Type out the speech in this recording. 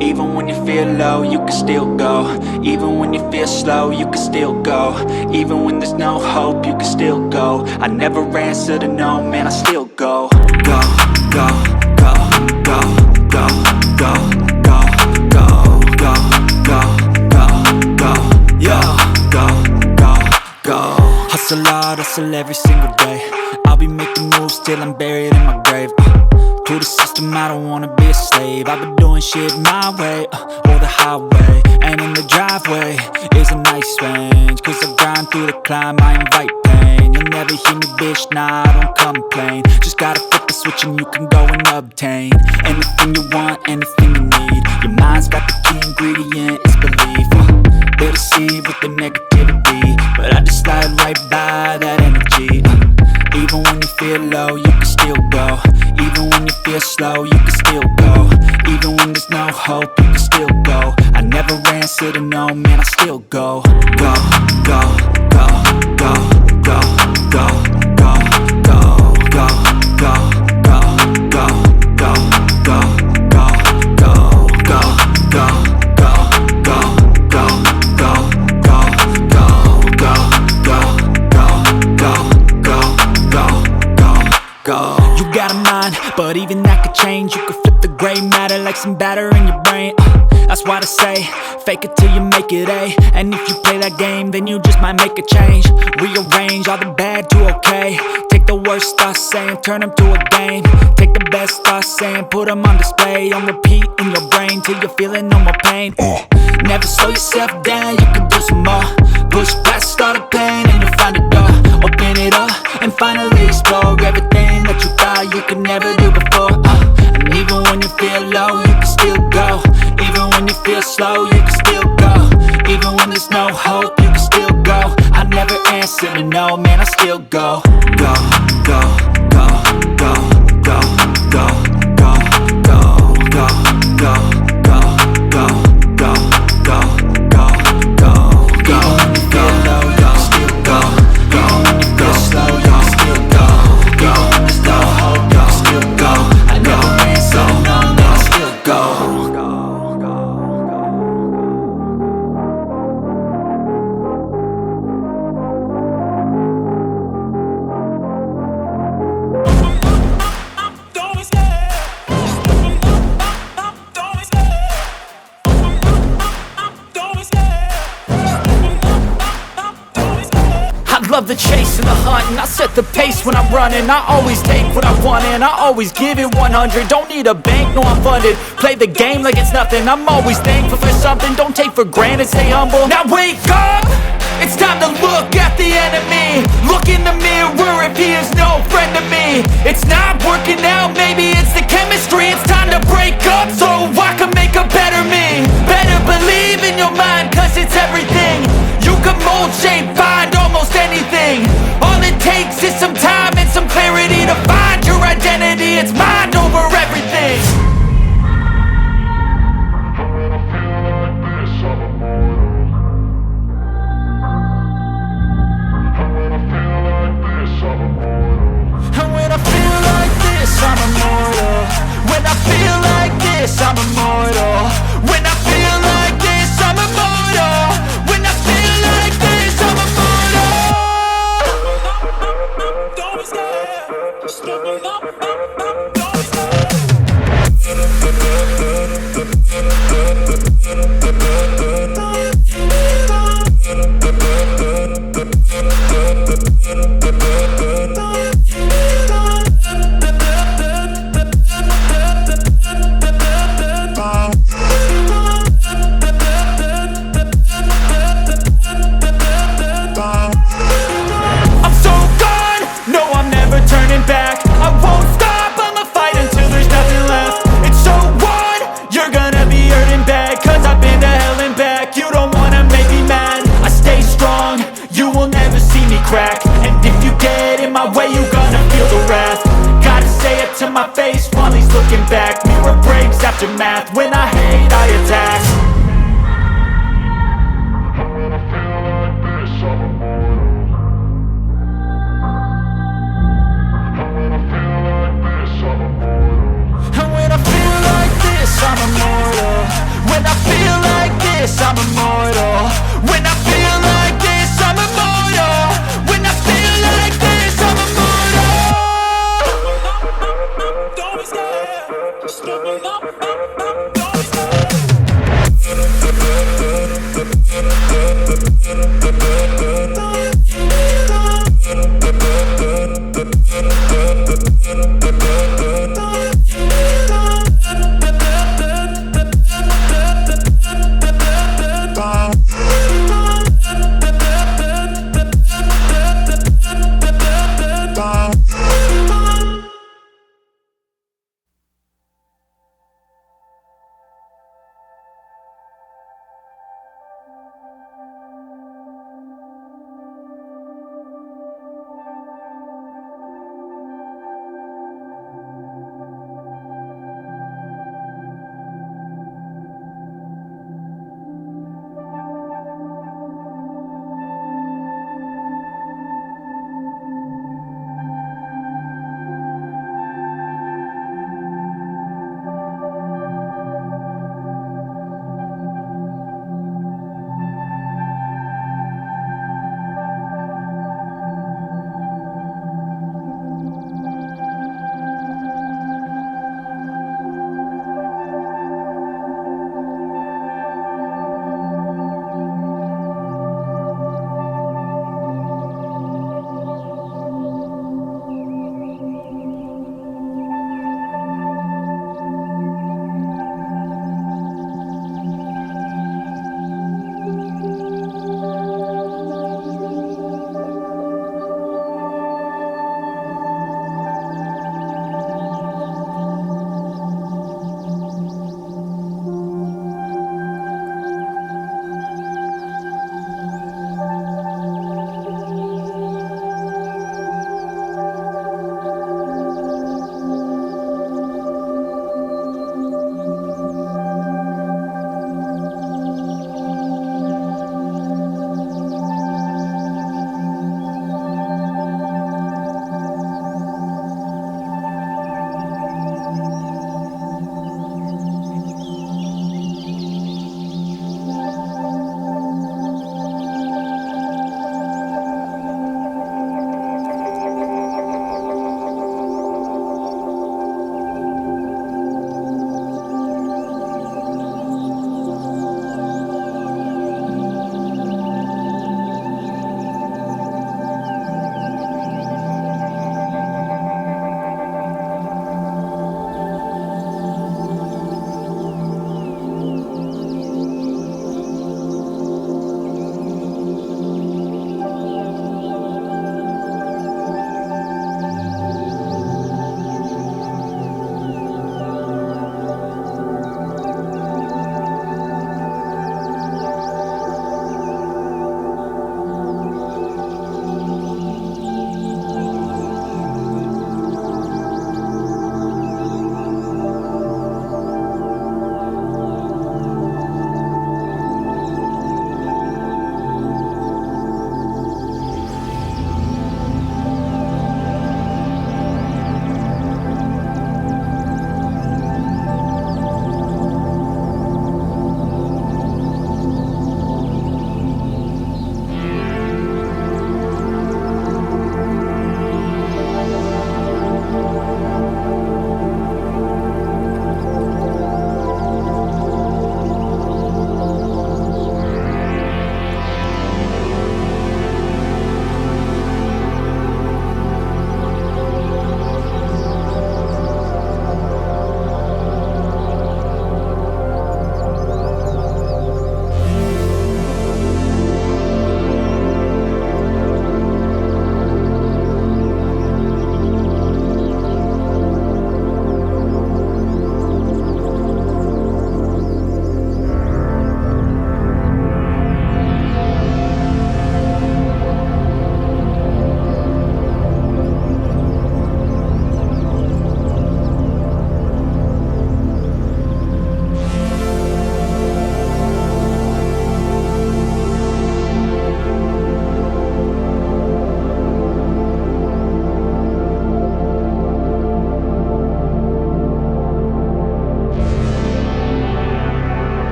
Even when you feel low, you can still go. Even when you feel slow, you can still go. Even when there's no hope, you can still go. I never answer to no, man, I still go. Go, go, go, go, go, go, go, go, go, go, go, go, yo, go, go, go. Hustle hard, hustle every single day. I'll be making moves till I'm buried in my grave. To the system, I don't wanna be a slave. I've been doing shit my way, or the highway. And in the driveway is a nice range. Cause I grind through the climb, I invite pain. You'll never hear me, bitch, nah, I don't complain. Just gotta flip the switch and you can go and obtain anything you want, anything you need. Your mind's got the key ingredient, it's belief. They deceive with the negativity, but I just slide right by that energy. Even when you feel low, you can still go. Even when you feel slow, you can still go. Even when there's no hope, you can still go. I never answer to no, man, I still go. Go, go, go, go, go, go, go, go, go, go, go, go, go, go, go, go, go, go, go, go. You got a mind, but even that could change. You could flip the gray matter like some batter in your brain. That's why they say, fake it till you make it A. And if you play that game, then you just might make a change. Rearrange all the bad to okay. Take the worst thoughts saying, turn them to a game. Take the best thoughts saying, put them on display. On repeat in your brain till you're feeling no more pain. Never slow yourself down, you can do some more. Push past all the pain and you'll find a door. Open it up and finally explore everything that you thought you could never do before. And even when you feel low, you can still go. Even when you feel slow, you can still go. Even when there's no hope, you can still go. I never answer to no, man, I still go. Go, go, go, go, go, go, go, go, go, go, go, go, go, go, go, go, go. Even when you feel low, you can still go. Even when you feel slow, you can still go. Even when there's no hope, you can still go. I never answer to no, man, I still go. Love the chase and the hunt, and I set the pace when I'm running. I always take what I want and I always give it 100. Don't need a bank, no, I'm funded. Play the game like it's nothing. I'm always thankful for something. Don't take for granted, stay humble. Now wake up, it's time to look at the enemy. Look in the mirror if he is no friend to me. It's not working out, maybe it's the chemistry. It's time to break up so I can make a better me. Better believe in your mind, cause it's everything. You can mold, shape, find almost anything. All it takes is some time and some clarity to find your identity. It's mind over everything. And when I feel like this, I'm immortal. When I feel like this, I'm immortal. When I feel like this, I'm immortal. When I feel like this, I'm immortal. Don't be scared. Just don't be crack. And if you get in my way, you gonna feel the wrath. Gotta say it to my face while he's looking back. Mirror breaks after math. When I hate, I attack. And when I feel like this, I'm immortal. And when I feel like this, I'm immortal. And when I feel like this, I'm immortal.